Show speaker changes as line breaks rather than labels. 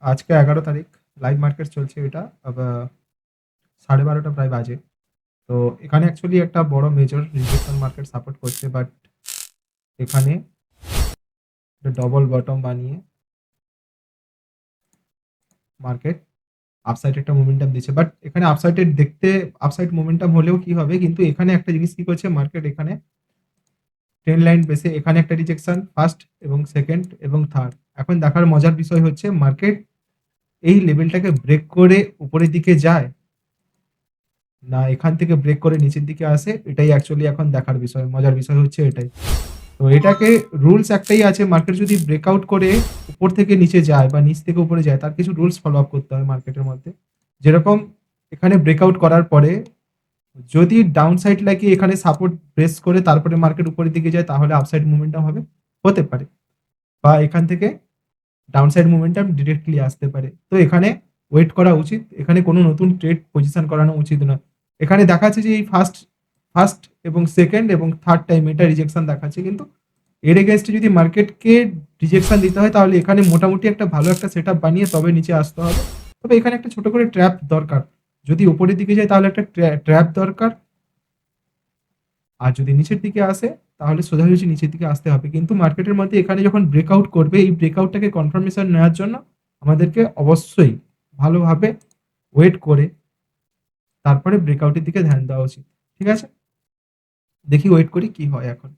আজকে 11 তারিখ, live market চলছে। এটা 12:30 প্রায় বাজে। তো এখানে অ্যাকচুয়ালি একটা বড় মেজর রিজেকশন মার্কেট সাপোর্ট করছে, বাট এখানে ডবল বটম বানিয়ে মার্কেট আপসাইড একটা মোমেন্টাম দিচ্ছে। বাট এখানে আপসাইডের দেখতে আপসাইড মোমেন্টাম হলেও কি হবে, কিন্তু এখানে একটা জিনিস কি করছে মার্কেট, এখানে ট্রেন লাইন বেসে এখানে একটা রিজেকশন ফার্স্ট এবং সেকেন্ড এবং থার্ড। এখন দেখার মজার বিষয় হচ্ছে মার্কেট এই লেভেলটাকে ব্রেক করে উপরের দিকে যায়, না এখান থেকে ব্রেক করে নিচের দিকে আসে। এটাই অ্যাকচুয়ালি এখন দেখার বিষয়, মজার বিষয় হচ্ছে এটাই। তো এটাকে রুলস একটাই আছে, মার্কেট যদি ব্রেকআউট করে উপর থেকে নিচে যায় বা নিচ থেকে উপরে যায়, তার কিছু রুলস ফলো আপ করতে হয় মার্কেটের মধ্যে। যেরকম এখানে ব্রেকআউট করার পরে যদি ডাউন সাইড লাগিয়ে এখানে সাপোর্ট ব্রেস করে তারপরে মার্কেট উপরের দিকে যায়, তাহলে আপসাইড মুভমেন্টাম হবে, হতে পারে। বা এখান থেকে ডাউন সাইড মুভমেন্টাম ডিরেক্টলি আসতে পারে। তো এখানে ওয়েট করা উচিত, এখানে কোনো নতুন ট্রেড পজিশন করানো উচিত না। এখানে দেখাচ্ছে যে এই ফার্স্ট ফার্স্ট এবং সেকেন্ড এবং থার্ড টাইম এটা রিজেকশন দেখাচ্ছে, কিন্তু এর এগেনস্টে যদি মার্কেটকে রিজেকশন দিতে হয় তাহলে এখানে মোটামুটি একটা ভালো একটা সেট আপ বানিয়ে তবে নিচে আসতে হবে। তবে এখানে একটা ছোট করে ট্র্যাপ দরকার, যদি উপরের দিকে যায় তাহলে একটা ট্র্যাপ দরকার, আর যদি নিচের দিকে আসে তাহলে সোজাসুজি নিচের দিকে আসতে হবে। কিন্তু মার্কেটের মধ্যে এখানে যখন ব্রেকআউট করবে, এই ব্রেকআউটটাকে কনফার্মেশন নেওয়ার জন্য আমাদেরকে অবশ্যই ভালোভাবে ওয়েট করে তারপরে ব্রেকআউটের দিকে ধ্যান দেওয়া উচিত। ঠিক আছে, দেখি ওয়েট করি কি হয় এখন।